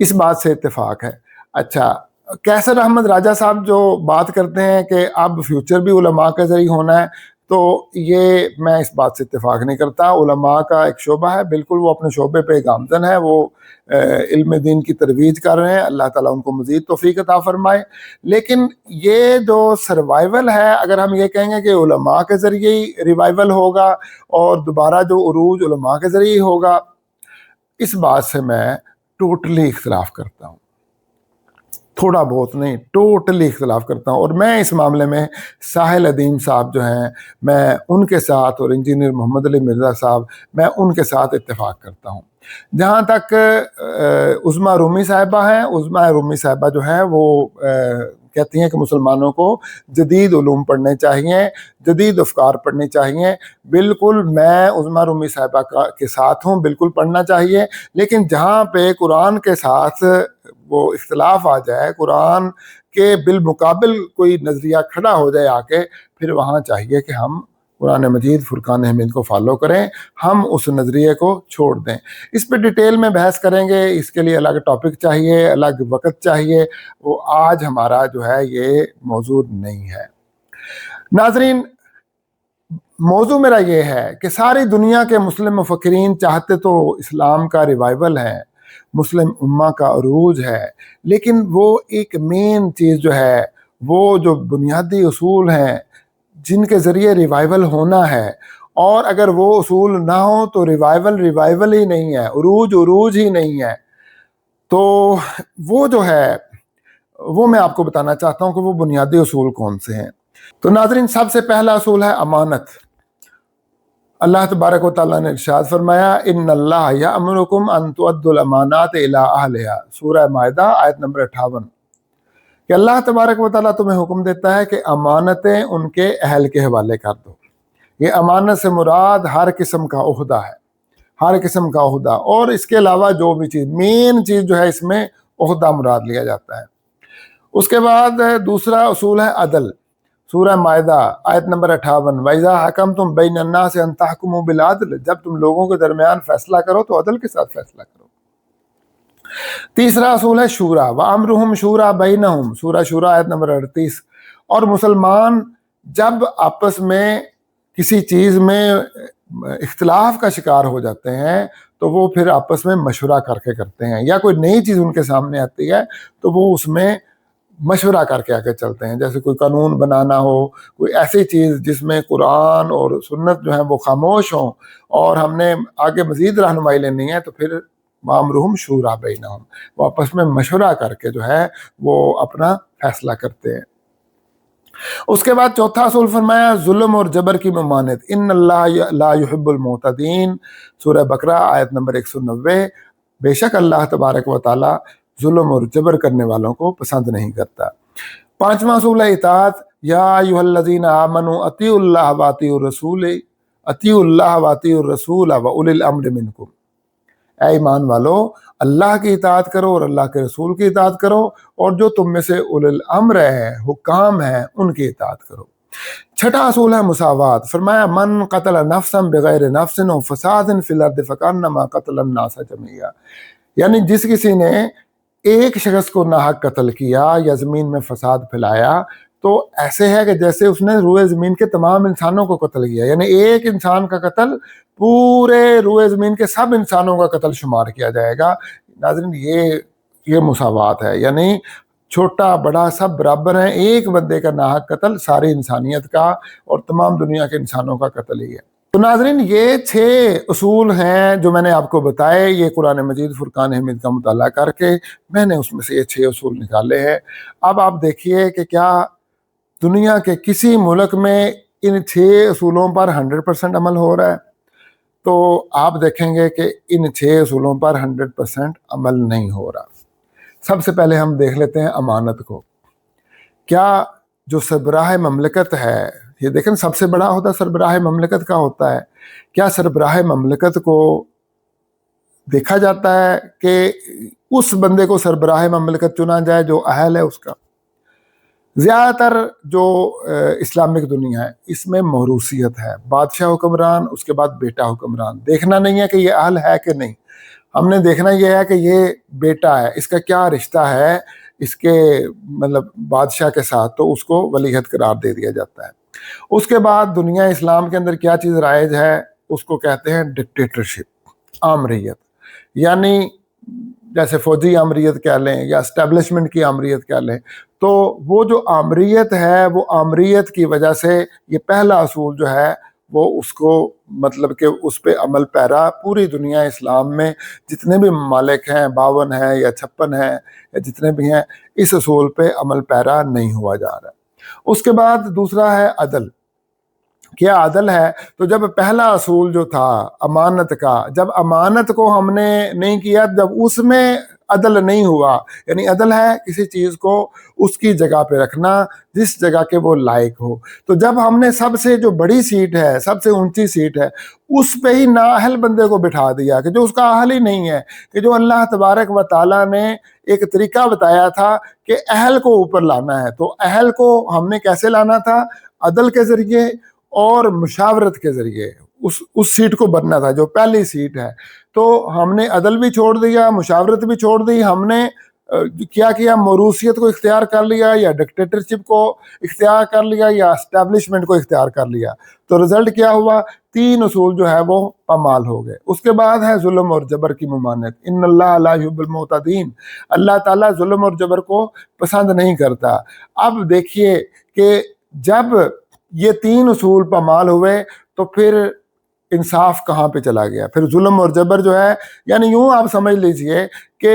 اس بات سے اتفاق ہے۔ اچھا، کیسر احمد راجہ صاحب جو بات کرتے ہیں کہ اب فیوچر بھی علماء کے ذریعے ہونا ہے، تو یہ میں اس بات سے اتفاق نہیں کرتا۔ علماء کا ایک شعبہ ہے، بالکل وہ اپنے شعبے پہ گامزن ہے، وہ علم دین کی ترویج کر رہے ہیں، اللہ تعالیٰ ان کو مزید توفیق عطا فرمائے۔ لیکن یہ جو سروائیول ہے، اگر ہم یہ کہیں گے کہ علماء کے ذریعے ہی ریوائیول ہوگا اور دوبارہ جو عروج علماء کے ذریعے ہی ہوگا، اس بات سے میں ٹوٹلی اختلاف کرتا ہوں، تھوڑا بہت نہیں، ٹوٹلی اختلاف کرتا ہوں۔ اور میں اس معاملے میں ساحل ادیم صاحب جو ہیں، میں ان کے ساتھ، اور انجینئر محمد علی مرزا صاحب، میں ان کے ساتھ اتفاق کرتا ہوں۔ جہاں تک عظمیٰ رومی صاحبہ ہیں، عظمیٰ رومی صاحبہ جو ہیں وہ کہتی ہیں کہ مسلمانوں کو جدید علوم پڑھنے چاہیے، جدید افکار پڑھنے چاہیے۔ بالکل میں عظمیٰ رومی صاحبہ کے ساتھ ہوں، بالکل پڑھنا چاہیے، لیکن جہاں پہ قرآن کے ساتھ وہ اختلاف آ جائے، قرآن کے بالمقابل کوئی نظریہ کھڑا ہو جائے آ کے، پھر وہاں چاہیے کہ ہم قرآن مجید فرقان حمید کو فالو کریں، ہم اس نظریے کو چھوڑ دیں۔ اس پہ ڈیٹیل میں بحث کریں گے، اس کے لیے الگ ٹاپک چاہیے، الگ وقت چاہیے، وہ آج ہمارا جو ہے یہ موضوع نہیں ہے۔ ناظرین، موضوع میرا یہ ہے کہ ساری دنیا کے مسلم مفکرین چاہتے تو اسلام کا ریوائیول ہے، مسلم امہ کا عروج ہے، لیکن وہ ایک مین چیز جو ہے، وہ جو بنیادی اصول ہیں جن کے ذریعے ریوائیول ہونا ہے، اور اگر وہ اصول نہ ہوں تو ریوائیول ہی نہیں ہے، عروج ہی نہیں ہے۔ تو وہ جو ہے وہ میں آپ کو بتانا چاہتا ہوں کہ وہ بنیادی اصول کون سے ہیں۔ تو ناظرین، سب سے پہلا اصول ہے امانت۔ اللہ تبارک و تعالیٰ نے ارشاد فرمایا، ان اللہ یأمرکم ان تؤدوا الامانات الی اہلہا، سورہ مائدہ آیت نمبر 58، کہ اللہ تبارک و تعالیٰ تمہیں حکم دیتا ہے کہ امانتیں ان کے اہل کے حوالے کر دو۔ یہ امانت سے مراد ہر قسم کا عہدہ ہے، ہر قسم کا عہدہ، اور اس کے علاوہ جو بھی چیز، مین چیز جو ہے اس میں عہدہ مراد لیا جاتا ہے۔ اس کے بعد دوسرا اصول ہے عدل، سورہ مائدہ آیت نمبر 58، وَإِذَا حَكَمْتُمْ بَيْنَ النَّاسِ أَن تَحْكُمُوا بِالْعَدْلِ، جب تم لوگوں کے درمیان فیصلہ کرو تو عدل کے ساتھ فیصلہ کرو۔ تیسرا اصول ہے شورا، وَأَمْرُهُمْ شُورَىٰ بَيْنَهُمْ، سورہ شورا آیت نمبر 38۔ اور مسلمان جب آپس میں کسی چیز میں اختلاف کا شکار ہو جاتے ہیں تو وہ پھر آپس میں مشورہ کر کے کرتے ہیں، یا کوئی نئی چیز ان کے سامنے آتی ہے تو وہ اس میں مشورہ کر کے آگے چلتے ہیں۔ جیسے کوئی قانون بنانا ہو، کوئی ایسی چیز جس میں قرآن اور سنت جو ہیں وہ خاموش ہوں اور ہم نے آگے مزید رہنمائی لینی ہے، تو پھر وَأَمْرُهُمْ شُورَىٰ بَيْنَهُمْ، وہ آپس میں مشورہ کر کے جو ہے وہ اپنا فیصلہ کرتے ہیں۔ اس کے بعد چوتھا اصول فرمایا ظلم اور جبر کی ممانعت، ان اللہ لا يحب المعتدین، سورہ بقرہ آیت نمبر 190، بے شک اللہ تبارک و تعالی ظلم اور جبر کرنے والوں کو پسند نہیں کرتا۔ پانچواں اصول ہے اطاعت، یا ایھا الذین آمنوا اطیعوا اللہ واطیعوا الرسول، اطیعوا اللہ واطیعوا الرسول واولی الامر منکم، اے ایمان والو اللہ کی اطاعت کرو اور اللہ کے رسول کی اطاعت کرو، اور جو تم میں سے اولی الامر ہیں، حکام ہیں، ان کی اطاعت کرو۔ چھٹا اصول ہے مساوات، فرمایا من قتل نفسا بغیر نفس و فساد فی الارض فکانما قتل الناس جميعا، یعنی جس کسی نے ایک شخص کو ناحق قتل کیا یا زمین میں فساد پھیلایا تو ایسے ہے کہ جیسے اس نے روئے زمین کے تمام انسانوں کو قتل کیا، یعنی ایک انسان کا قتل پورے روئے زمین کے سب انسانوں کا قتل شمار کیا جائے گا۔ ناظرین، یہ مساوات ہے، یعنی چھوٹا بڑا سب برابر ہیں، ایک بندے کا ناحق قتل ساری انسانیت کا اور تمام دنیا کے انسانوں کا قتل ہی ہے۔ تو ناظرین، یہ 6 اصول ہیں جو میں نے آپ کو بتائے، یہ قرآن مجید فرقان حمید کا مطالعہ کر کے میں نے اس میں سے یہ 6 اصول نکالے ہیں۔ اب آپ دیکھیے کہ کیا دنیا کے کسی ملک میں ان 6 اصولوں پر 100% عمل ہو رہا ہے؟ تو آپ دیکھیں گے کہ ان 6 اصولوں پر 100% عمل نہیں ہو رہا۔ سب سے پہلے ہم دیکھ لیتے ہیں امانت کو۔ کیا جو سربراہ مملکت ہے، یہ دیکھیں سب سے بڑا عہدہ سربراہ مملکت کا ہوتا ہے، کیا سربراہ مملکت کو دیکھا جاتا ہے کہ اس بندے کو سربراہ مملکت چنا جائے جو اہل ہے اس کا؟ زیادہ تر جو اسلامک دنیا ہے اس میں موروثیت ہے، بادشاہ حکمران، اس کے بعد بیٹا حکمران، دیکھنا نہیں ہے کہ یہ اہل ہے کہ نہیں۔ ہم نے دیکھنا یہ ہے کہ یہ بیٹا ہے، اس کا کیا رشتہ ہے اس کے مطلب بادشاہ کے ساتھ، تو اس کو ولیعہد قرار دے دیا جاتا ہے۔ اس کے بعد دنیا اسلام کے اندر کیا چیز رائج ہے، اس کو کہتے ہیں ڈکٹیٹرشپ، آمریت، یعنی جیسے فوجی آمریت کہہ لیں یا اسٹیبلشمنٹ کی آمریت کہہ لیں۔ تو وہ جو آمریت ہے، وہ آمریت کی وجہ سے یہ پہلا اصول جو ہے وہ اس کو مطلب کہ اس پہ عمل پیرا پوری دنیا اسلام میں جتنے بھی ممالک ہیں، 52 ہیں یا 56 ہیں یا جتنے بھی ہیں، اس اصول پہ عمل پیرا نہیں ہوا جا رہا۔ اس کے بعد دوسرا ہے عدل۔ کیا عدل ہے؟ تو جب پہلا اصول جو تھا امانت کا، جب امانت کو ہم نے نہیں کیا، جب اس میں عدل نہیں ہوا، یعنی عدل ہے کسی چیز کو اس کی جگہ پہ رکھنا جس جگہ کے وہ لائق ہو، تو جب ہم نے سب سے جو بڑی سیٹ ہے، سب سے اونچی سیٹ ہے، اس پہ ہی نااہل بندے کو بٹھا دیا کہ جو اس کا اہل ہی نہیں ہے، کہ جو اللہ تبارک و تعالیٰ نے ایک طریقہ بتایا تھا کہ اہل کو اوپر لانا ہے، تو اہل کو ہم نے کیسے لانا تھا؟ عدل کے ذریعے اور مشاورت کے ذریعے اس سیٹ کو بننا تھا جو پہلی سیٹ ہے۔ تو ہم نے عدل بھی چھوڑ دیا، مشاورت بھی چھوڑ دی، ہم نے کیا موروثیت کو اختیار کر لیا یا ڈکٹیٹرشپ کو اختیار کر لیا یا اسٹیبلشمنٹ کو اختیار کر لیا۔ تو رزلٹ کیا ہوا؟ 3 اصول جو ہے وہ پامال ہو گئے۔ اس کے بعد ہے ظلم اور جبر کی ممانعت، ان اللہ لا یحب المعتدین، اللہ تعالیٰ ظلم اور جبر کو پسند نہیں کرتا۔ اب دیکھیے کہ جب یہ 3 اصول پامال ہوئے تو پھر انصاف کہاں پہ چلا گیا؟ پھر ظلم اور جبر جو ہے، یعنی یوں آپ سمجھ لیجئے کہ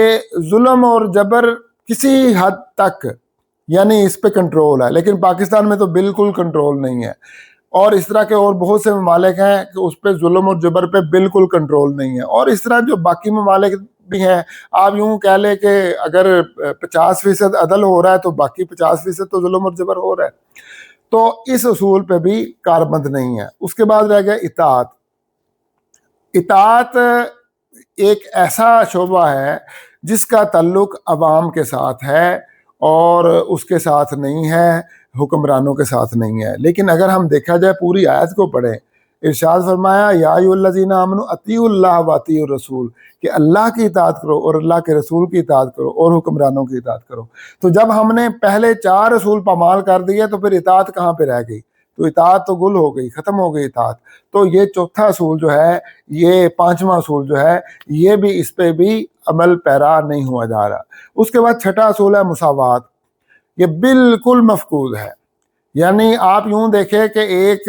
ظلم اور جبر کسی حد تک یعنی اس پہ کنٹرول ہے، لیکن پاکستان میں تو بالکل کنٹرول نہیں ہے، اور اس طرح کے اور بہت سے ممالک ہیں کہ اس پہ ظلم اور جبر پہ بالکل کنٹرول نہیں ہے، اور اس طرح جو باقی ممالک بھی ہیں، آپ یوں کہہ لیں کہ اگر 50% عدل ہو رہا ہے تو باقی 50% تو ظلم اور جبر ہو رہا ہے۔ تو اس اصول پہ بھی کاربند نہیں ہے۔ اس کے بعد رہ گیا اطاعت۔ اطاعت ایک ایسا شعبہ ہے جس کا تعلق عوام کے ساتھ ہے اور اس کے ساتھ نہیں ہے، حکمرانوں کے ساتھ نہیں ہے۔ لیکن اگر ہم دیکھا جائے پوری آیت کو پڑھیں، ارشاد فرمایا یا ایھا الذین آمنوا اطیعوا اللہ واطیعوا الرسول، کہ اللہ کی اطاعت کرو اور اللہ کے رسول کی اطاعت کرو اور حکمرانوں کی اطاعت کرو۔ تو جب ہم نے پہلے 4 اصول پامال کر دیے تو پھر اطاعت کہاں پہ رہ گئی؟ تو اطاعت تو گل ہو گئی، ختم ہو گئی اطاعت۔ تو یہ چوتھا اصول جو ہے، یہ 5واں اصول جو ہے، یہ بھی اس پہ بھی عمل پیرا نہیں ہوا جا رہا۔ اس کے بعد 6واں اصول ہے مساوات، یہ بالکل مفقود ہے۔ یعنی آپ یوں دیکھیں کہ ایک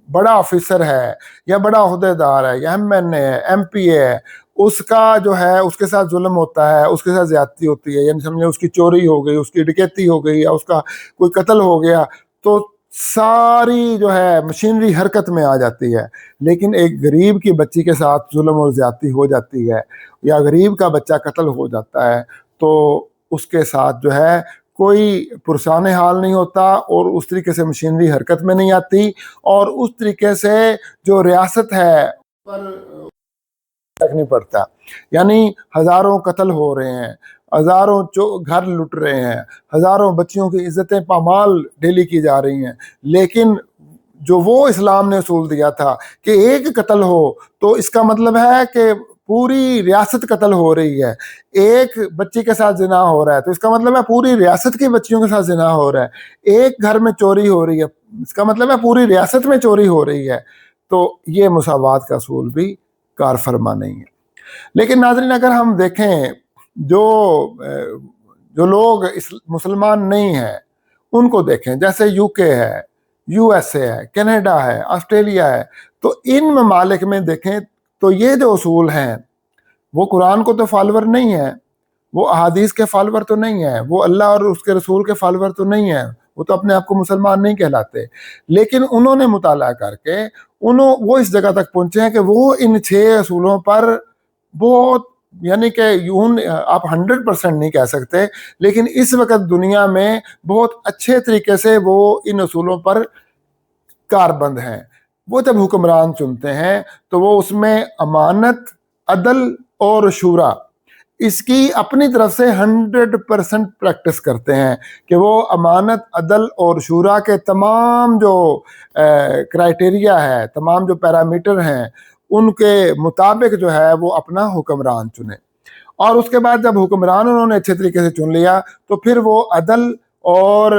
بڑا آفیسر ہے یا بڑا عہدیدار ہے یا ایم این اے ہے، ایم پی اے ہے، اس کا جو ہے اس کے ساتھ ظلم ہوتا ہے، اس کے ساتھ زیادتی ہوتی ہے، یعنی سمجھے اس کی چوری ہو گئی، اس کی ڈکیتی ہو گئی یا اس کا کوئی قتل ہو گیا، تو ساری جو ہے مشینری حرکت میں آ جاتی ہے۔ لیکن ایک غریب کی بچی کے ساتھ ظلم اور زیادتی ہو جاتی ہے یا غریب کا بچہ قتل ہو جاتا ہے تو اس کے ساتھ جو ہے کوئی پرسان حال نہیں ہوتا، اور اس طریقے سے مشینری حرکت میں نہیں آتی، اور اس طریقے سے جو ریاست ہے پر فرق نہیں پڑتا۔ یعنی ہزاروں قتل ہو رہے ہیں، ہزاروں گھر لٹ رہے ہیں، ہزاروں بچیوں کی عزتیں پامال ڈیلی کی جا رہی ہیں، لیکن جو وہ اسلام نے اصول دیا تھا کہ ایک قتل ہو تو اس کا مطلب ہے کہ پوری ریاست قتل ہو رہی ہے، ایک بچی کے ساتھ زنا ہو رہا ہے تو اس کا مطلب ہے پوری ریاست کی بچیوں کے ساتھ زنا ہو رہا ہے، ایک گھر میں چوری ہو رہی ہے اس کا مطلب ہے پوری ریاست میں چوری ہو رہی ہے۔ تو یہ مساوات کا اصول بھی کار فرما نہیں ہے۔ لیکن ناظرین، اگر ہم دیکھیں جو لوگ مسلمان نہیں ہیں ان کو دیکھیں، جیسے یو کے ہے، یو ایس اے ہے، کینیڈا ہے، آسٹریلیا ہے، تو ان ممالک میں دیکھیں تو یہ جو اصول ہیں وہ قرآن کو تو فالوور نہیں ہے، وہ احادیث کے فالوور تو نہیں ہے، وہ اللہ اور اس کے رسول کے فالوور تو نہیں ہے، وہ تو اپنے آپ کو مسلمان نہیں کہلاتے، لیکن انہوں نے مطالعہ کر کے وہ اس جگہ تک پہنچے ہیں کہ وہ ان 6 اصولوں پر بہت، یعنی کہ یوں آپ 100% نہیں کہہ سکتے، لیکن اس وقت دنیا میں بہت اچھے طریقے سے وہ ان اصولوں پر کاربند ہیں۔ وہ جب حکمران چنتے ہیں تو وہ اس میں امانت، عدل اور شورا اس کی اپنی طرف سے 100% پریکٹس کرتے ہیں کہ وہ امانت، عدل اور شورا کے تمام جو کرائٹیریا ہے، تمام جو پیرامیٹر ہیں، ان کے مطابق جو ہے وہ اپنا حکمران چنے، اور اس کے بعد جب حکمران انہوں نے اچھے طریقے سے چن لیا تو پھر وہ عدل اور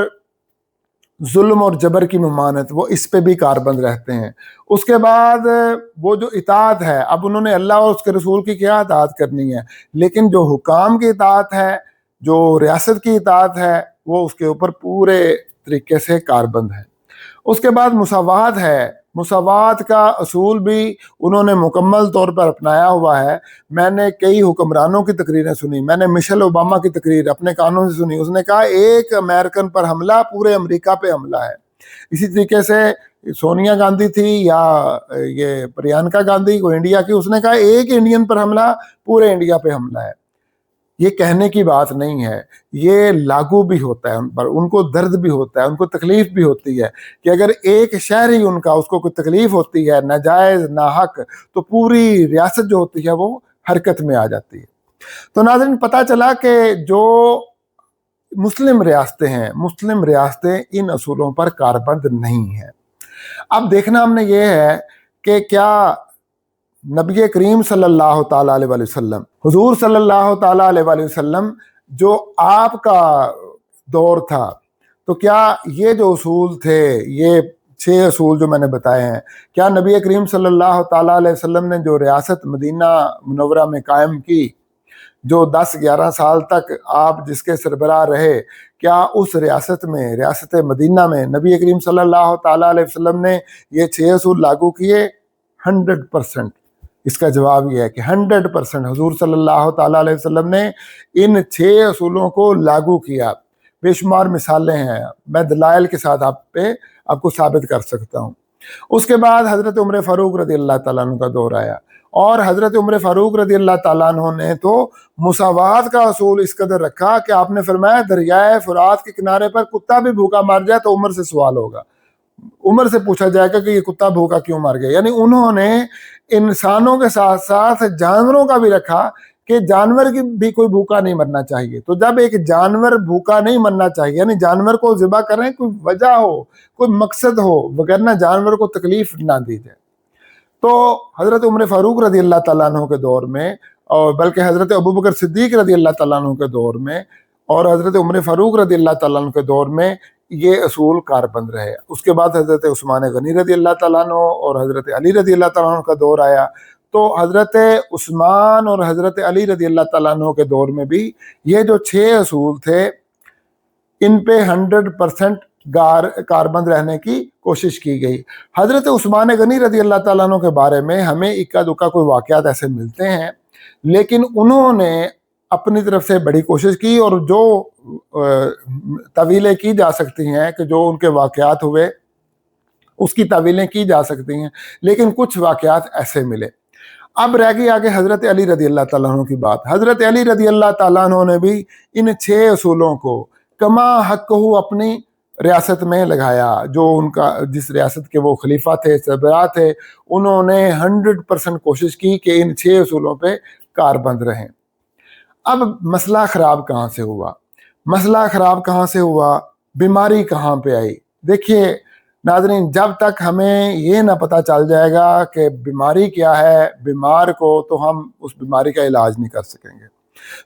ظلم اور جبر کی ممانعت وہ اس پہ بھی کاربند رہتے ہیں۔ اس کے بعد وہ جو اطاعت ہے، اب انہوں نے اللہ اور اس کے رسول کی کیا اطاعت کرنی ہے، لیکن جو حکام کی اطاعت ہے، جو ریاست کی اطاعت ہے، وہ اس کے اوپر پورے طریقے سے کاربند ہے۔ اس کے بعد مساوات ہے، مساوات کا اصول بھی انہوں نے مکمل طور پر اپنایا ہوا ہے۔ میں نے کئی حکمرانوں کی تقریریں سنی، میں نے مشیل اوباما کی تقریر اپنے کانوں سے سنی، اس نے کہا ایک امریکن پر حملہ پورے امریکہ پہ حملہ ہے۔ اسی طریقے سے سونیا گاندھی تھی یا یہ پریانکا گاندھی کو انڈیا کی، اس نے کہا ایک انڈین پر حملہ پورے انڈیا پہ حملہ ہے۔ یہ کہنے کی بات نہیں ہے، یہ لاگو بھی ہوتا ہے ان پر، ان کو درد بھی ہوتا ہے، ان کو تکلیف بھی ہوتی ہے کہ اگر ایک شہری ان کا اس کو کوئی تکلیف ہوتی ہے ناجائز ناحق، تو پوری ریاست جو ہوتی ہے وہ حرکت میں آ جاتی ہے۔ تو ناظرین پتہ چلا کہ جو مسلم ریاستیں ہیں، مسلم ریاستیں ان اصولوں پر کاربند نہیں ہیں۔ اب دیکھنا ہم نے یہ ہے کہ کیا نبی کریم صلی اللہ تعالیٰ علیہ وسلم، حضور صلی اللہ تعالیٰ علیہ وسلم جو آپ کا دور تھا، تو کیا یہ جو اصول تھے، یہ 6 اصول جو میں نے بتائے ہیں، کیا نبی کریم صلی اللہ تعالیٰ علیہ وسلم نے جو ریاست مدینہ منورہ میں قائم کی، جو 10-11 سال تک آپ جس کے سربراہ رہے، کیا اس ریاست میں، ریاست مدینہ میں نبی کریم صلی اللہ تعالیٰ علیہ وسلم نے یہ 6 اصول لاگو کیے؟ 100%۔ اس کا جواب یہ ہے کہ 100% حضور صلی اللہ تعالیٰ علیہ وسلم نے ان 6 اصولوں کو لاگو کیا۔ بے شمار مثالیں ہیں، میں دلائل کے ساتھ آپ کو ثابت کر سکتا ہوں۔ اس کے بعد حضرت عمر فاروق رضی اللہ تعالیٰ عنہ کا دور آیا، اور حضرت عمر فاروق رضی اللہ تعالیٰ عنہ نے تو مساوات کا اصول اس قدر رکھا کہ آپ نے فرمایا دریائے فرات کے کنارے پر کتا بھی بھوکا مر جائے تو عمر سے سوال ہوگا، عمر سے پوچھا جائے گا کہ یہ کتا بھوکا کیوں مر گیا۔ یعنی انہوں نے انسانوں کے ساتھ ساتھ جانوروں کا بھی رکھا کہ جانور کی بھی کوئی بھوکا نہیں مرنا چاہیے۔ تو جب ایک جانور بھوکا نہیں مرنا چاہیے، یعنی جانور کو ذبح کریں کوئی وجہ ہو، کوئی مقصد ہو، وگرنہ جانور کو تکلیف نہ دی جائے۔ تو حضرت عمر فاروق رضی اللہ تعالیٰ عنہ کے دور میں، اور بلکہ حضرت ابوبکر صدیق رضی اللہ تعالیٰ عنہ کے دور میں اور حضرت عمر فاروق رضی اللہ تعالیٰ عنہ کے دور میں یہ اصول کاربند رہے۔ اس کے بعد حضرت عثمان غنی رضی اللہ تعالیٰ عنہ اور حضرت علی رضی اللہ تعالیٰ عنہ کا دور آیا، تو حضرت عثمان اور حضرت علی رضی اللہ تعالیٰ عنہ کے دور میں بھی یہ جو 6 اصول تھے، ان پہ 100% کاربند رہنے کی کوشش کی گئی۔ حضرت عثمان غنی رضی اللہ تعالیٰ عنہ کے بارے میں ہمیں اکا دکا کوئی واقعات ایسے ملتے ہیں، لیکن انہوں نے اپنی طرف سے بڑی کوشش کی، اور جو تعویلیں کی جا سکتی ہیں کہ جو ان کے واقعات ہوئے اس کی تعویلیں کی جا سکتی ہیں، لیکن کچھ واقعات ایسے ملے۔ اب رہ گئی آگے حضرت علی رضی اللہ تعالیٰ عنہ کی بات۔ حضرت علی رضی اللہ تعالیٰ عنہ نے بھی ان 6 اصولوں کو کما حق اپنی ریاست میں لگایا۔ جو ان کا جس ریاست کے وہ خلیفہ تھے، سربراہ تھے، انہوں نے 100% کوشش کی کہ ان 6 اصولوں پہ کاربند رہیں۔ اب مسئلہ خراب کہاں سے ہوا؟ مسئلہ خراب کہاں سے ہوا؟ بیماری کہاں پہ آئی؟ دیکھیے ناظرین، جب تک ہمیں یہ نہ پتہ چل جائے گا کہ بیماری کیا ہے بیمار کو، تو ہم اس بیماری کا علاج نہیں کر سکیں گے۔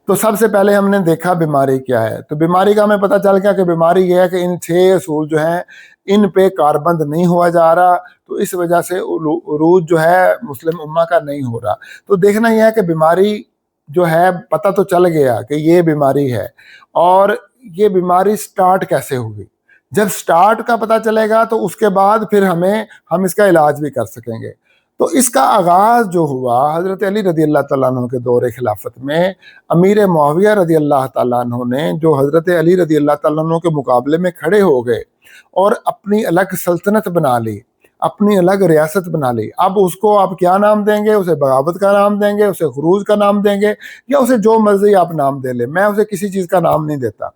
تو سب سے پہلے ہم نے دیکھا بیماری کیا ہے، تو بیماری کا ہمیں پتہ چل گیا کہ بیماری یہ ہے کہ ان 6 اصول جو ہیں ان پہ کاربند نہیں ہوا جا رہا، تو اس وجہ سے عروج جو ہے مسلم امہ کا نہیں ہو رہا۔ تو دیکھنا یہ ہے کہ بیماری جو ہے پتہ تو چل گیا کہ یہ بیماری ہے، اور یہ بیماری سٹارٹ کیسے ہوئی۔ جب سٹارٹ کا پتہ چلے گا تو اس کے بعد پھر ہم اس کا علاج بھی کر سکیں گے۔ تو اس کا آغاز جو ہوا حضرت علی رضی اللہ تعالیٰ عنہ کے دور خلافت میں، امیر معاویہ رضی اللہ تعالیٰ عنہ نے جو حضرت علی رضی اللہ تعالیٰ عنہ کے مقابلے میں کھڑے ہو گئے اور اپنی الگ سلطنت بنا لی، اپنی الگ ریاست بنا لی۔ اب اس کو آپ کیا نام دیں گے؟ اسے بغاوت کا نام دیں گے، اسے خروج کا نام دیں گے، یا اسے جو مرضی آپ نام دے لیں، میں اسے کسی چیز کا نام نہیں دیتا،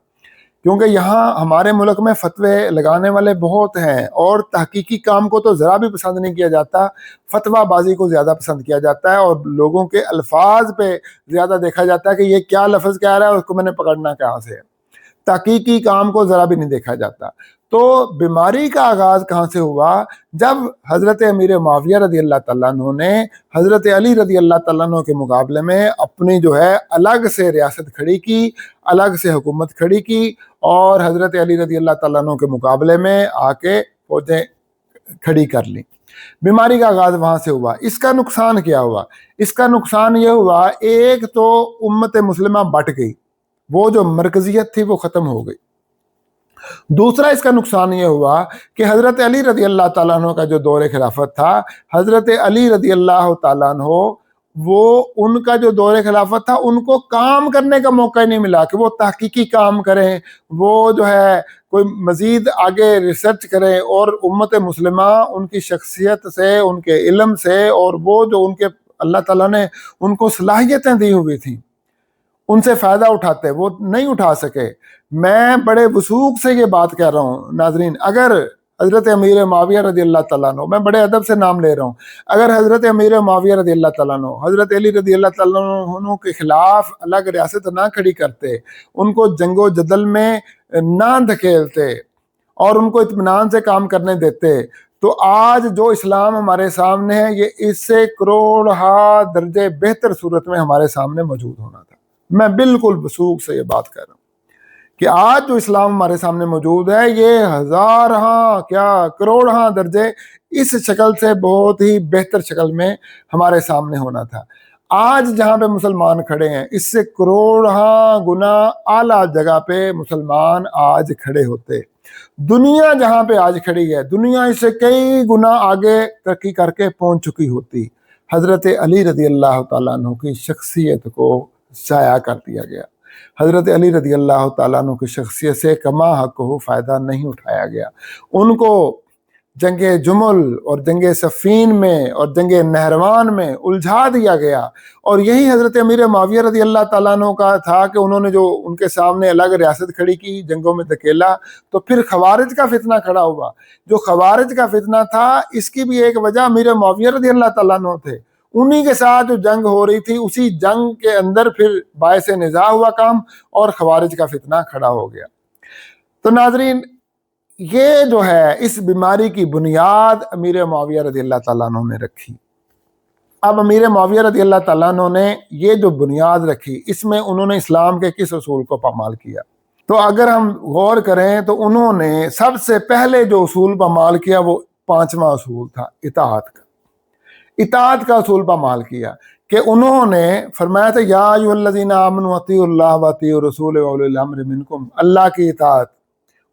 کیونکہ یہاں ہمارے ملک میں فتوے لگانے والے بہت ہیں، اور تحقیقی کام کو تو ذرا بھی پسند نہیں کیا جاتا، فتویٰ بازی کو زیادہ پسند کیا جاتا ہے، اور لوگوں کے الفاظ پہ زیادہ دیکھا جاتا ہے کہ یہ کیا لفظ کہہ رہا ہے، اس کو میں نے پکڑنا کہاں سے ہے۔ تحقیقی کام کو ذرا بھی نہیں دیکھا جاتا۔ تو بیماری کا آغاز کہاں سے ہوا؟ جب حضرت امیر معاویہ رضی اللہ تعالیٰ عنہ نے حضرت علی رضی اللہ تعالیٰ عنہ کے مقابلے میں اپنی جو ہے الگ سے ریاست کھڑی کی، الگ سے حکومت کھڑی کی، اور حضرت علی رضی اللہ تعالیٰ عنہ کے مقابلے میں آ کے فوجیں کھڑی کر لی۔ بیماری کا آغاز وہاں سے ہوا۔ اس کا نقصان کیا ہوا؟ اس کا نقصان یہ ہوا، ایک تو امت مسلمہ بٹ گئی، وہ جو مرکزیت تھی وہ ختم ہو گئی۔ دوسرا اس کا نقصان یہ ہوا کہ حضرت علی رضی اللہ تعالیٰ عنہ کا جو دور خلافت تھا، حضرت علی رضی اللہ تعالیٰ عنہ وہ ان کا جو دور خلافت تھا ان کو کام کرنے کا موقع ہی نہیں ملا کہ وہ تحقیقی کام کریں، وہ جو ہے کوئی مزید آگے ریسرچ کریں، اور امت مسلمہ ان کی شخصیت سے، ان کے علم سے، اور وہ جو ان کے اللہ تعالیٰ نے ان کو صلاحیتیں دی ہوئی تھیں ان سے فائدہ اٹھاتے، وہ نہیں اٹھا سکے۔ میں بڑے وثوق سے یہ بات کہہ رہا ہوں ناظرین، اگر حضرت امیر معاویہ رضی اللہ تعالیٰ عنہ، میں بڑے ادب سے نام لے رہا ہوں، اگر حضرت امیر معاویہ رضی اللہ تعالیٰ عنہ حضرت علی رضی اللہ تعالیٰ عنہ کے خلاف الگ ریاست نہ کھڑی کرتے، ان کو جنگ و جدل میں نہ دھکیلتے اور ان کو اطمینان سے کام کرنے دیتے، تو آج جو اسلام ہمارے سامنے ہے یہ اس سے کروڑہا درجے بہتر صورت میں ہمارے سامنے موجود ہونا تھا۔ میں بالکل وثوق سے یہ بات کہہ رہا ہوں کہ آج جو اسلام ہمارے سامنے موجود ہے یہ ہزارہاں کیا کروڑہاں درجے اس شکل سے بہت ہی بہتر شکل میں ہمارے سامنے ہونا تھا۔ آج جہاں پہ مسلمان کھڑے ہیں اس سے کروڑہاں گنا اعلیٰ جگہ پہ مسلمان آج کھڑے ہوتے۔ دنیا جہاں پہ آج کھڑی ہے دنیا اس سے کئی گنا آگے ترقی کر کے پہنچ چکی ہوتی۔ حضرت علی رضی اللہ تعالیٰ عنہ کی شخصیت کو ضائع کر دیا گیا، حضرت علی رضی اللہ تعالیٰ عنہ کی شخصیت سے کما حق ہو فائدہ نہیں اٹھایا گیا۔ ان کو جنگ جمل اور جنگ صفین میں اور جنگ نہروان میں الجھا دیا گیا، اور یہی حضرت امیر معاویہ رضی اللہ تعالیٰ عنہ کا تھا کہ انہوں نے جو ان کے سامنے الگ ریاست کھڑی کی، جنگوں میں دھکیلا، تو پھر خوارج کا فتنہ کھڑا ہوا۔ جو خوارج کا فتنہ تھا اس کی بھی ایک وجہ امیر معاویہ رضی اللہ تعالیٰ عنہ تھے، انہی کے ساتھ جو جنگ ہو رہی تھی اسی جنگ کے اندر پھر باعث نزاع ہوا کام اور خوارج کا فتنہ کھڑا ہو گیا۔ تو ناظرین یہ جو ہے اس بیماری کی بنیاد امیر معاویہ رضی اللہ تعالیٰ عنہ نے رکھی۔ اب امیر معاویہ رضی اللہ تعالیٰ عنہ نے یہ جو بنیاد رکھی اس میں انہوں نے اسلام کے کس اصول کو پامال کیا؟ تو اگر ہم غور کریں تو انہوں نے سب سے پہلے جو اصول پامال کیا وہ 5واں اصول تھا، اطاعت کا اصول پامال کیا، کہ انہوں نے فرمایا تھا یا ایھا الذین آمنوا اطیعوا اللہ واطیعوا الرسول واولی الامر منکم، اللہ کی اطاعت،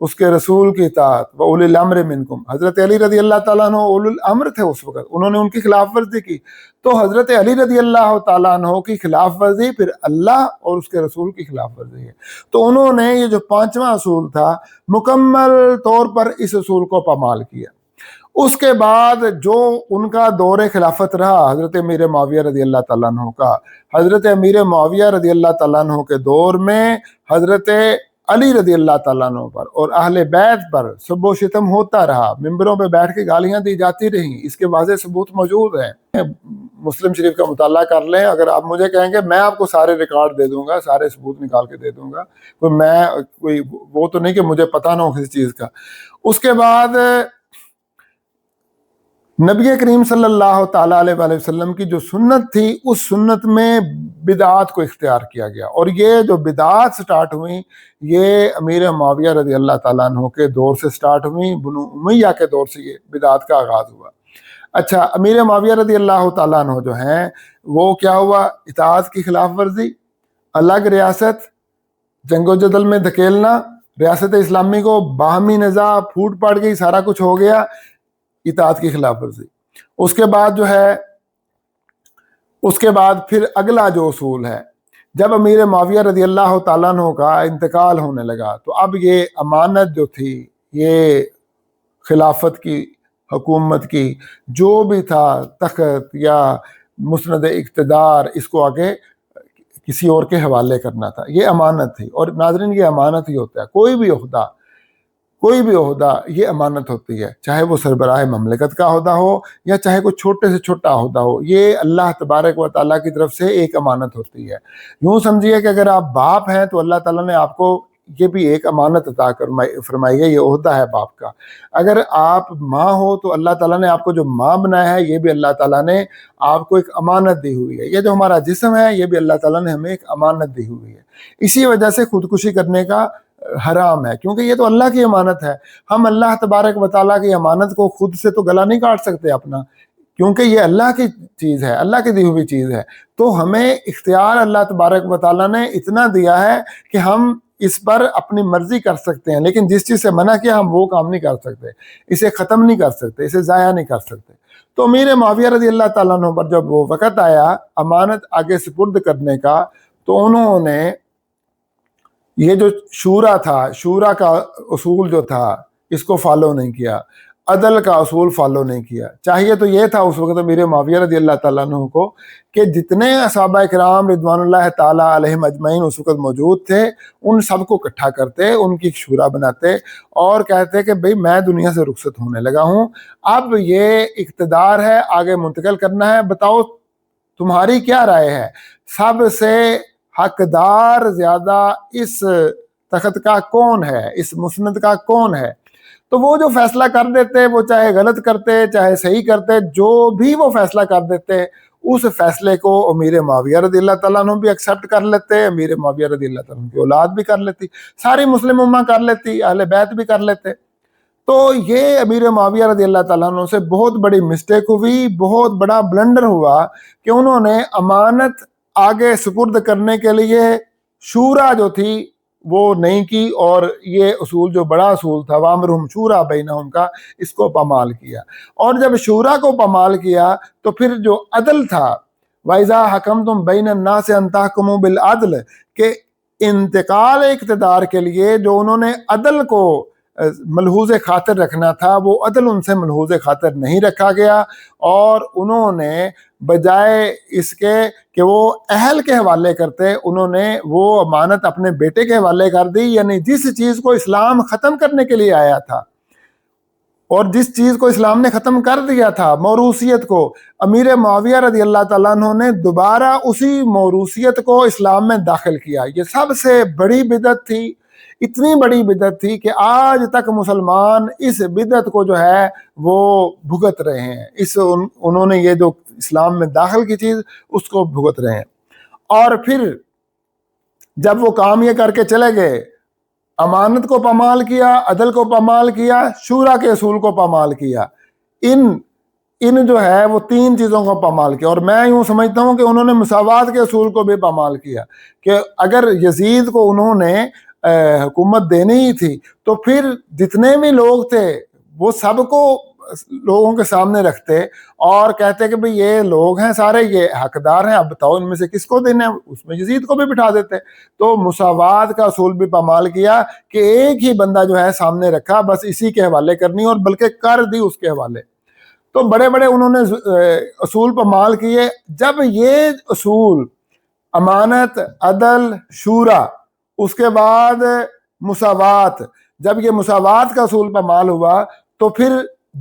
اس کے رسول کی اطاعت، واولی الامر منکم۔ حضرت علی رضی اللہ تعالیٰ عنہ اولی الامر تھے اس وقت، انہوں نے ان کی خلاف ورزی کی، تو حضرت علی رضی اللہ تعالیٰ عنہ کی خلاف ورزی پھر اللہ اور اس کے رسول کی خلاف ورزی ہے۔ تو انہوں نے یہ جو 5واں اصول تھا مکمل طور پر اس اصول کو پامال کیا۔ اس کے بعد جو ان کا دور خلافت رہا حضرت امیر معاویہ رضی اللہ تعالیٰ عنہ کا، حضرت امیر معاویہ رضی اللہ تعالیٰ عنہ کے دور میں حضرت علی رضی اللہ تعالیٰ عنہ پر اور اہل بیت پر سب و شتم ہوتا رہا، ممبروں پہ بیٹھ کے گالیاں دی جاتی رہیں، اس کے واضح ثبوت موجود ہیں۔ مسلم شریف کا مطالعہ کر لیں، اگر آپ مجھے کہیں گے میں آپ کو سارے ریکارڈ دے دوں گا، سارے ثبوت نکال کے دے دوں گا، کوئی وہ تو نہیں کہ مجھے پتہ نہ ہو کسی چیز کا۔ اس کے بعد نبی کریم صلی اللہ تعالیٰ علیہ وآلہ وسلم کی جو سنت تھی اس سنت میں بدعات کو اختیار کیا گیا، اور یہ جو بدعات سٹارٹ ہوئیں یہ امیر معاویہ رضی اللہ تعالیٰ عنہ کے دور سے سٹارٹ ہوئیں، بنو امیہ کے دور سے یہ بدعات کا آغاز ہوا۔ اچھا، امیر معاویہ رضی اللہ تعالیٰ عنہ جو ہیں وہ کیا ہوا؟ اطاعت کی خلاف ورزی، الگ ریاست، جنگ و جدل میں دھکیلنا، ریاست اسلامی کو باہمی نزاع پھوٹ پڑ گئی، سارا کچھ ہو گیا، اطاعت کی خلاف ورزی۔ اس کے بعد جو ہے اس کے بعد پھر اگلا جو اصول ہے، جب امیر معاویہ رضی اللہ تعالیٰ عنہ کا انتقال ہونے لگا تو اب یہ امانت جو تھی، یہ خلافت کی، حکومت کی، جو بھی تھا تخت یا مسند اقتدار، اس کو آگے کسی اور کے حوالے کرنا تھا، یہ امانت تھی۔ اور ناظرین یہ امانت ہی ہوتا ہے، کوئی بھی عہدہ یہ امانت ہوتی ہے، چاہے وہ سربراہ مملکت کا عہدہ ہو یا چاہے کوئی چھوٹے سے چھوٹا عہدہ ہو، یہ اللہ تبارک و تعالیٰ کی طرف سے ایک امانت ہوتی ہے۔ یوں سمجھیے کہ اگر آپ باپ ہیں تو اللہ تعالیٰ نے آپ کو یہ بھی ایک امانت عطا فرمائی ہے، یہ عہدہ ہے باپ کا۔ اگر آپ ماں ہو تو اللہ تعالیٰ نے آپ کو جو ماں بنایا ہے، یہ بھی اللہ تعالیٰ نے آپ کو ایک امانت دی ہوئی ہے۔ یہ جو ہمارا جسم ہے، یہ بھی اللہ تعالیٰ نے ہمیں ایک امانت دی ہوئی ہے۔ اسی وجہ سے خودکشی کرنے کا حرام ہے، کیونکہ یہ تو اللہ کی امانت ہے۔ ہم اللہ تبارک و تعالیٰ کی امانت کو خود سے تو گلا نہیں کاٹ سکتے اپنا، کیونکہ یہ اللہ کی چیز ہے، اللہ کی دی ہوئی چیز ہے۔ تو ہمیں اختیار اللہ تبارک و تعالیٰ نے اتنا دیا ہے کہ ہم اس پر اپنی مرضی کر سکتے ہیں، لیکن جس چیز سے منع کیا ہم وہ کام نہیں کر سکتے، اسے ختم نہیں کر سکتے، اسے ضائع نہیں کر سکتے۔ تو امیر معاویہ رضی اللہ تعالیٰ عنہ پر جب وہ وقت آیا امانت آگے سپرد کرنے کا، تو انہوں نے یہ جو شورا تھا، شورا کا اصول جو تھا، اس کو فالو نہیں کیا، عدل کا اصول فالو نہیں کیا۔ چاہیے تو یہ تھا اس وقت امیر معاویہ رضی اللہ تعالیٰ عنہ کو کہ جتنے صحابہ کرام رضوان اللہ تعالیٰ علیہم اجمعین اس وقت موجود تھے، ان سب کو اکٹھا کرتے، ان کی شورا بناتے اور کہتے کہ بھئی میں دنیا سے رخصت ہونے لگا ہوں، اب یہ اقتدار ہے، آگے منتقل کرنا ہے، بتاؤ تمہاری کیا رائے ہے؟ سب سے حقدار زیادہ اس تخت کا کون ہے، اس مسند کا کون ہے؟ تو وہ جو فیصلہ کر دیتے، وہ چاہے غلط کرتے چاہے صحیح کرتے، جو بھی وہ فیصلہ کر دیتے، اس فیصلے کو امیر معاویہ رضی اللہ تعالیٰ عنہ بھی ایکسیپٹ کر لیتے، امیر معاویہ رضی اللہ تعالیٰ عنہ کی اولاد بھی کر لیتی، ساری مسلم امہ کر لیتی، اہل بیت بھی کر لیتے۔ تو یہ امیر معاویہ رضی اللہ تعالیٰ عنہ سے بہت بڑی مسٹیک ہوئی، بہت بڑا بلنڈر ہوا کہ انہوں نے امانت آگے سپرد کرنے کے لیے شورا جو تھی وہ نہیں کی، اور یہ اصول جو بڑا اصول تھا وَأَمْرُهُمْ شُورَىٰ بَيْنَهُمْ کا، اس کو پامال کیا۔ اور جب شورا کو پامال کیا تو پھر جو عدل تھا وَإِذَا حَكَمْتُمْ بَيْنَ النَّاسِ أَن تَحْكُمُوا بِالْعَدْلِ، کہ انتقال اقتدار کے لیے جو انہوں نے عدل کو ملحوظ خاطر رکھنا تھا، وہ عدل ان سے ملحوظ خاطر نہیں رکھا گیا، اور انہوں نے بجائے اس کے کہ وہ اہل کے حوالے کرتے، انہوں نے وہ امانت اپنے بیٹے کے حوالے کر دی۔ یعنی جس چیز کو اسلام ختم کرنے کے لیے آیا تھا اور جس چیز کو اسلام نے ختم کر دیا تھا، موروثیت کو، امیر معاویہ رضی اللہ تعالیٰ عنہ نے دوبارہ اسی موروثیت کو اسلام میں داخل کیا۔ یہ سب سے بڑی بدعت تھی، اتنی بڑی بدعت تھی کہ آج تک مسلمان اس بدعت کو جو ہے وہ بھگت رہے ہیں، انہوں نے یہ جو اسلام میں داخل کی چیز اس کو بھگت رہے ہیں۔ اور پھر جب وہ کام یہ کر کے چلے گئے، امانت کو پامال کیا، عدل کو پامال کیا، شورا کے اصول کو پامال کیا، ان جو ہے وہ تین چیزوں کو پامال کیا۔ اور میں یوں سمجھتا ہوں کہ انہوں نے مساوات کے اصول کو بھی پامال کیا، کہ اگر یزید کو انہوں نے حکومت دینی ہی تھی تو پھر جتنے بھی لوگ تھے وہ سب کو لوگوں کے سامنے رکھتے اور کہتے کہ بھئی یہ لوگ ہیں سارے، یہ حقدار ہیں، اب بتاؤ ان میں سے کس کو دینا ہے، اس میں یزید کو بھی بٹھا دیتے۔ تو مساوات کا اصول بھی پامال کیا کہ ایک ہی بندہ جو ہے سامنے رکھا، بس اسی کے حوالے کرنی، اور بلکہ کر دی اس کے حوالے۔ تو بڑے بڑے انہوں نے اصول پامال کیے۔ جب یہ اصول امانت، عدل، شورا، اس کے بعد مساوات، جب یہ مساوات کا اصول پامال ہوا تو پھر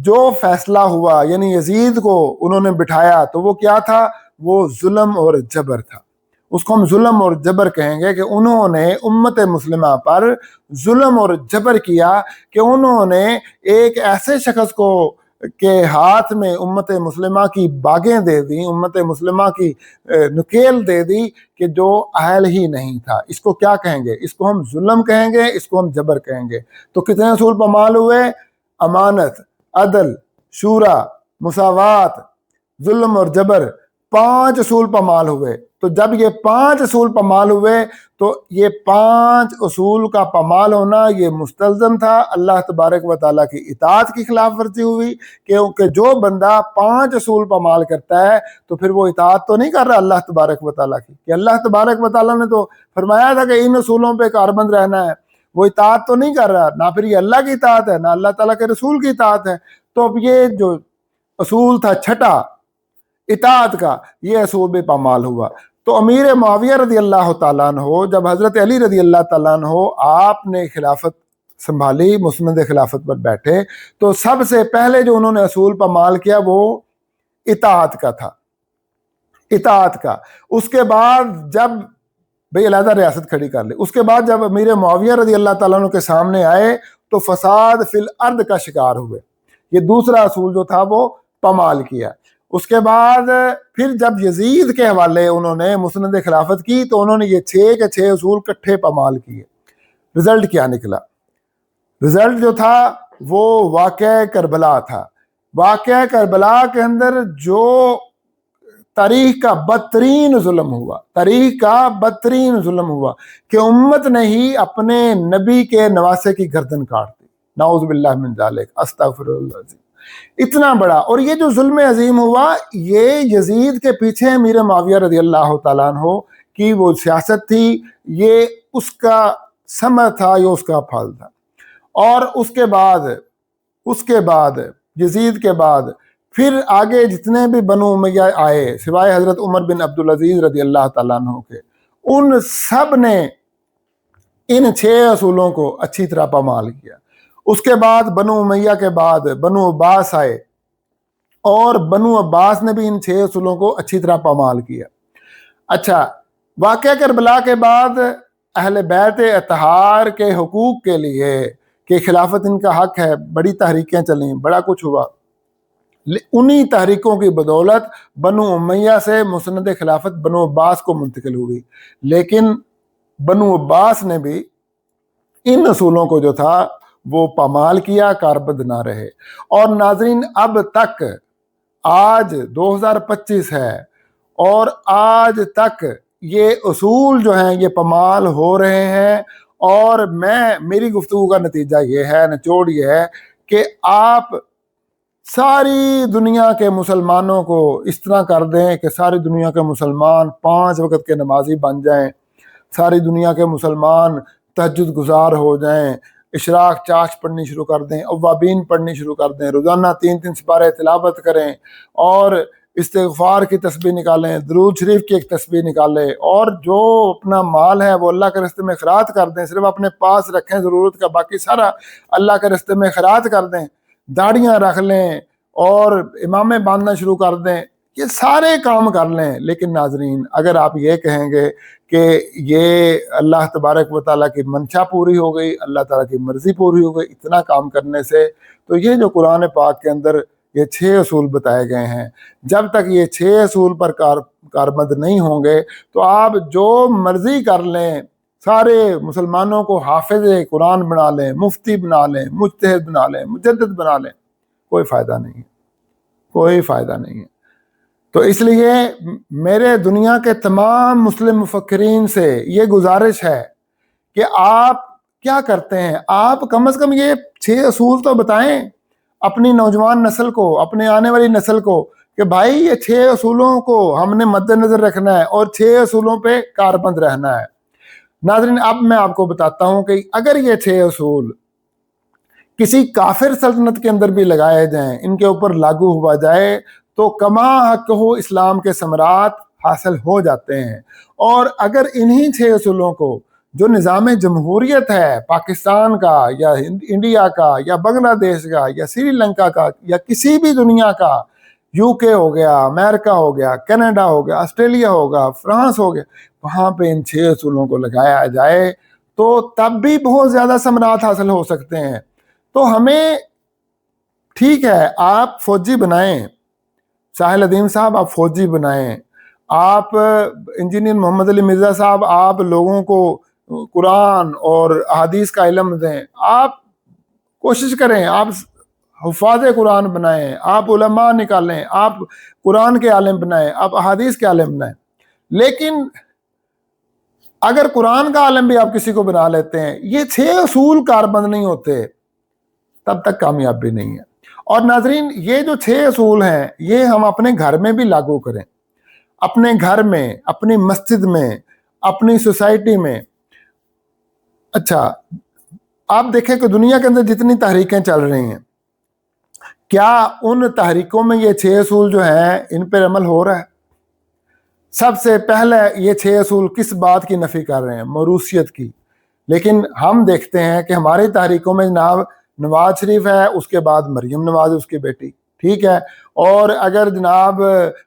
جو فیصلہ ہوا، یعنی یزید کو انہوں نے بٹھایا، تو وہ کیا تھا؟ وہ ظلم اور جبر تھا۔ اس کو ہم ظلم اور جبر کہیں گے کہ انہوں نے امت مسلمہ پر ظلم اور جبر کیا، کہ انہوں نے ایک ایسے شخص کو کے ہاتھ میں امت مسلمہ کی باغیں دے دیں، امت مسلمہ کی نکیل دے دی کہ جو اہل ہی نہیں تھا۔ اس کو کیا کہیں گے؟ اس کو ہم ظلم کہیں گے، اس کو ہم جبر کہیں گے۔ تو کتنے اصول پامال ہوئے؟ امانت، عدل، شورا، مساوات، ظلم اور جبر، 5 اصول پامال ہوئے۔ تو جب یہ 5 اصول پامال ہوئے تو یہ 5 اصول کا پامال ہونا یہ مستلزم تھا۔ اللہ تبارک و تعالیٰ کی اطاعت کی خلاف ورزی ہوئی، کہ جو بندہ 5 اصول پامال کرتا ہے تو پھر وہ اطاعت تو نہیں کر رہا اللہ تبارک و تعالیٰ کی، کہ اللہ تبارک و تعالیٰ نے تو فرمایا تھا کہ ان اصولوں پہ کاربند رہنا ہے، وہ اطاعت تو نہیں کر رہا، نہ پھر یہ اللہ کی اطاعت ہے، نہ اللہ تعالیٰ کے رسول کی اطاعت ہے۔ تو اب یہ جو اصول تھا چھٹا اطاعت کا، یہ اصول بھی پامال ہوا۔ تو امیر معاویہ رضی اللہ تعالیٰ عنہ جب حضرت علی رضی اللہ تعالیٰ عنہ آپ نے خلافت سنبھالی، مسند خلافت پر بیٹھے، تو سب سے پہلے جو انہوں نے اصول پامال کیا وہ اطاعت کا تھا، اطاعت کا۔ اس کے بعد جب بھئی علیحدہ ریاست کھڑی کر لی. اس کے بعد جب امیر معاویہ رضی اللہ تعالیٰ عنہ کے سامنے آئے تو فساد فی الارض کا شکار ہوئے. یہ دوسرا اصول جو تھا وہ پامال کیا. اس کے بعد پھر جب یزید کے حوالے انہوں نے مسند خلافت کی تو انہوں نے یہ 6 کے 6 اصول کٹھے پامال کیے. رزلٹ کیا نکلا؟ رزلٹ جو تھا وہ واقعہ کربلا تھا. واقعہ کربلا کے اندر جو تاریخ کا بدترین ظلم ہوا، تاریخ کا بدترین ظلم ہوا کہ امت نے ہی اپنے نبی کے نواسے کی گردن کاٹ دی. نعوذ باللہ من ذالک، استغفر اللہ العظیم. اتنا بڑا. اور یہ جو ظلم عظیم ہوا یہ یزید کے پیچھے امیر معاویہ رضی اللہ تعالیٰ عنہ کی وہ سیاست تھی، یہ اس کا ثمر تھا، یہ اس کا پھل تھا. اور اس کے بعد یزید کے بعد پھر آگے جتنے بھی بنو امیہ آئے سوائے حضرت عمر بن عبدالعزیز رضی اللہ تعالیٰ عنہ کے، ان سب نے ان 6 اصولوں کو اچھی طرح پامال کیا. اس کے بعد بنو امیہ کے بعد بنو عباس آئے اور بنو عباس نے بھی ان 6 اصولوں کو اچھی طرح پامال کیا. اچھا، واقعہ کربلا کے بعد اہل بیت اطہار کے حقوق کے لیے کہ خلافت ان کا حق ہے، بڑی تحریکیں چلیں، بڑا کچھ ہوا. انہی تحریکوں کی بدولت بنو امیہ سے مسند خلافت بنو عباس کو منتقل ہوئی. لیکن بنو عباس نے بھی ان اصولوں کو جو تھا وہ پامال کیا، کاربد نہ رہے. اور ناظرین اب تک آج 2025 ہے اور آج تک یہ اصول جو ہیں یہ پامال ہو رہے ہیں. اور میری گفتگو کا نتیجہ یہ ہے، نچوڑ یہ ہے کہ آپ ساری دنیا کے مسلمانوں کو اس طرح کر دیں کہ ساری دنیا کے مسلمان 5 وقت کے نمازی بن جائیں، ساری دنیا کے مسلمان تہجد گزار ہو جائیں، اشراق چاش پڑھنی شروع کر دیں، اوابین پڑھنی شروع کر دیں، روزانہ 3 سپارے تلاوت کریں اور استغفار کی تسبیح نکالیں، درود شریف کی ایک تسبیح نکالیں، اور جو اپنا مال ہے وہ اللہ کے راستے میں خیرات کر دیں، صرف اپنے پاس رکھیں ضرورت کا، باقی سارا اللہ کے راستے میں خیرات کر دیں، داڑیاں رکھ لیں اور امامیں باندھنا شروع کر دیں، یہ سارے کام کر لیں. لیکن ناظرین اگر آپ یہ کہیں گے کہ یہ اللہ تبارک و تعالیٰ کی منشا پوری ہو گئی، اللہ تعالیٰ کی مرضی پوری ہو گئی اتنا کام کرنے سے، تو یہ جو قرآن پاک کے اندر یہ 6 اصول بتائے گئے ہیں، جب تک یہ 6 اصول پر کاربند نہیں ہوں گے تو آپ جو مرضی کر لیں، سارے مسلمانوں کو حافظ قرآن بنا لیں، مفتی بنا لیں، مجتہد بنا لیں، مجدد بنا لیں، کوئی فائدہ نہیں ہے، کوئی فائدہ نہیں ہے. تو اس لیے میرے دنیا کے تمام مسلم مفکرین سے یہ گزارش ہے کہ آپ کیا کرتے ہیں، آپ کم از کم یہ 6 اصول تو بتائیں اپنی نوجوان نسل کو، اپنے آنے والی نسل کو، کہ بھائی یہ 6 اصولوں کو ہم نے مد نظر رکھنا ہے اور 6 اصولوں پہ کاربند رہنا ہے. ناظرین اب میں آپ کو بتاتا ہوں کہ اگر یہ 6 اصول کسی کافر سلطنت کے اندر بھی لگائے جائیں، ان کے اوپر لاگو ہوا جائے تو کما حق ہو اسلام کے ثمرات حاصل ہو جاتے ہیں. اور اگر انہی 6 اصولوں کو جو نظام جمہوریت ہے پاکستان کا یا انڈیا کا یا بنگلہ دیش کا یا سری لنکا کا یا کسی بھی دنیا کا، یو کے ہو گیا، امریکہ ہو گیا، کینیڈا ہو گیا، آسٹریلیا ہوگا، فرانس ہو گیا، وہاں پہ ان 6 اصولوں کو لگایا جائے تو تب بھی بہت زیادہ ثمرات حاصل ہو سکتے ہیں. تو ہمیں ٹھیک ہے آپ فوجی بنائیں، ساحل عدیم صاحب آپ فوجی بنائیں، آپ انجینئر محمد علی مرزا صاحب آپ لوگوں کو قرآن اور احادیث کا علم دیں، آپ کوشش کریں، آپ حفاظ قرآن بنائیں، آپ علماء نکالیں، آپ قرآن کے عالم بنائیں، آپ احادیث کے عالم بنائیں. لیکن اگر قرآن کا عالم بھی آپ کسی کو بنا لیتے ہیں، یہ 6 اصول کاربند نہیں ہوتے، تب تک کامیابی نہیں ہے. اور ناظرین یہ جو 6 اصول ہیں یہ ہم اپنے گھر میں بھی لاگو کریں، اپنے گھر میں، اپنی مسجد میں، اپنی سوسائٹی میں. اچھا آپ دیکھیں کہ دنیا کے اندر جتنی تحریکیں چل رہی ہیں، کیا ان تحریکوں میں یہ 6 اصول جو ہیں ان پر عمل ہو رہا ہے؟ سب سے پہلے یہ 6 اصول کس بات کی نفی کر رہے ہیں؟ موروثیت کی. لیکن ہم دیکھتے ہیں کہ ہماری تحریکوں میں جناب نواز شریف ہے، اس کے بعد مریم نواز اس کی بیٹی، ٹھیک ہے. اور اگر جناب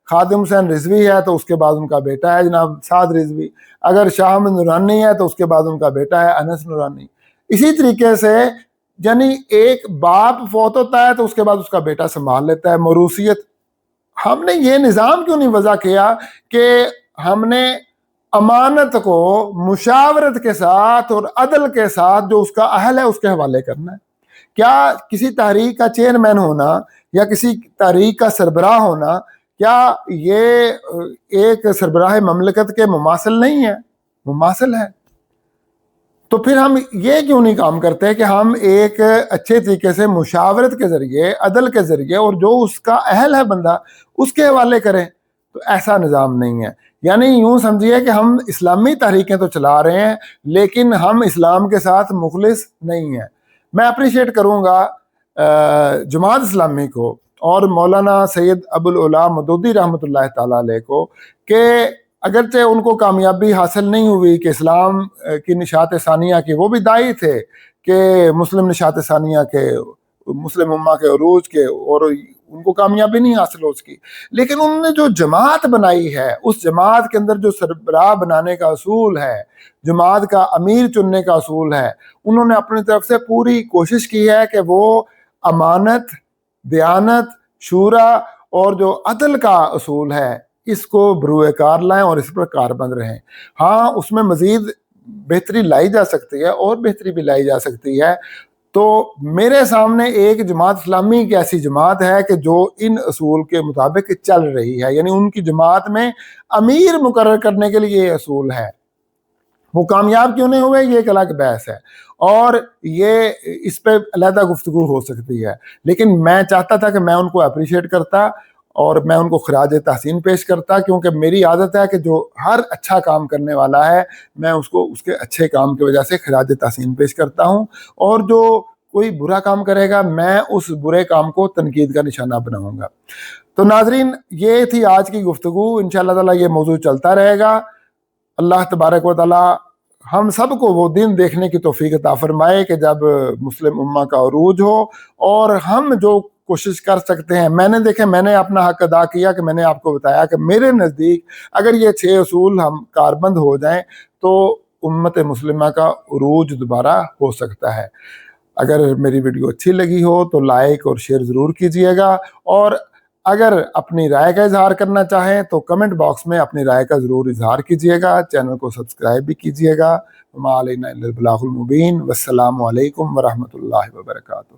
خادم حسین رضوی ہے تو اس کے بعد ان کا بیٹا ہے جناب سعد رضوی. اگر شاہ احمد نورانی ہے تو اس کے بعد ان کا بیٹا ہے انس نورانی. اسی طریقے سے یعنی ایک باپ فوت ہوتا ہے تو اس کے بعد اس کا بیٹا سنبھال لیتا ہے. موروثیت ہم نے یہ نظام کیوں نہیں وضع کیا کہ ہم نے امانت کو مشاورت کے ساتھ اور عدل کے ساتھ جو اس کا اہل ہے اس کے حوالے کرنا ہے. کیا کسی تحریک کا چیئرمین ہونا یا کسی تحریک کا سربراہ ہونا کیا یہ ایک سربراہ مملکت کے مماثل نہیں ہے؟ مماثل ہے. تو پھر ہم یہ کیوں نہیں کام کرتے کہ ہم ایک اچھے طریقے سے مشاورت کے ذریعے عدل کے ذریعے اور جو اس کا اہل ہے بندہ اس کے حوالے کریں. تو ایسا نظام نہیں ہے. یعنی یوں سمجھیے کہ ہم اسلامی تحریکیں تو چلا رہے ہیں لیکن ہم اسلام کے ساتھ مخلص نہیں ہیں. میں اپریشیٹ کروں گا جماعت اسلامی کو اور مولانا سید ابوالعلا مودودی رحمۃ اللہ تعالیٰ علیہ کو کہ اگرچہ ان کو کامیابی حاصل نہیں ہوئی کہ اسلام کی نشاط ثانیہ کے وہ بھی داعی تھے کہ مسلم نشاط ثانیہ کے مسلم امہ کے عروج کے اور ان کو کامیابی نہیں حاصل ہو سکی، لیکن انہوں نے جو جماعت بنائی ہے اس جماعت کے اندر جو سربراہ بنانے کا اصول ہے، جماعت کا امیر چننے کا اصول ہے، انہوں نے اپنی طرف سے پوری کوشش کی ہے کہ وہ امانت، دیانت، شورا اور جو عدل کا اصول ہے اس کو بروئے کار لائیں اور اس پر کاربند رہیں. ہاں اس میں مزید بہتری لائی جا سکتی ہے اور بہتری بھی لائی جا سکتی ہے. تو میرے سامنے ایک جماعت اسلامی کی ایسی جماعت ہے کہ جو ان اصول کے مطابق چل رہی ہے، یعنی ان کی جماعت میں امیر مقرر کرنے کے لیے یہ اصول ہے. وہ کامیاب کیوں نہیں ہوئے یہ ایک الگ بحث ہے اور یہ اس پہ علیحدہ گفتگو ہو سکتی ہے. لیکن میں چاہتا تھا کہ میں ان کو اپریشیٹ کرتا اور میں ان کو خراج تحسین پیش کرتا، کیونکہ میری عادت ہے کہ جو ہر اچھا کام کرنے والا ہے میں اس کو اس کے اچھے کام کی وجہ سے خراج تحسین پیش کرتا ہوں، اور جو کوئی برا کام کرے گا میں اس برے کام کو تنقید کا نشانہ بناؤں گا. تو ناظرین یہ تھی آج کی گفتگو. انشاءاللہ تعالیٰ یہ موضوع چلتا رہے گا. اللہ تبارک و تعالیٰ ہم سب کو وہ دن دیکھنے کی توفیق عطا فرمائے کہ جب مسلم امہ کا عروج ہو اور ہم جو کوشش کر سکتے ہیں. میں نے اپنا حق ادا کیا کہ میں نے آپ کو بتایا کہ میرے نزدیک اگر یہ 6 اصول ہم کاربند ہو جائیں تو امت مسلمہ کا عروج دوبارہ ہو سکتا ہے. اگر میری ویڈیو اچھی لگی ہو تو لائک اور شیئر ضرور کیجیے گا، اور اگر اپنی رائے کا اظہار کرنا چاہیں تو کمنٹ باکس میں اپنی رائے کا ضرور اظہار کیجیے گا. چینل کو سبسکرائب بھی کیجیے گا. وما علینا الا البلاغ المبین. والسلام علیکم ورحمۃ اللہ وبرکاتہ.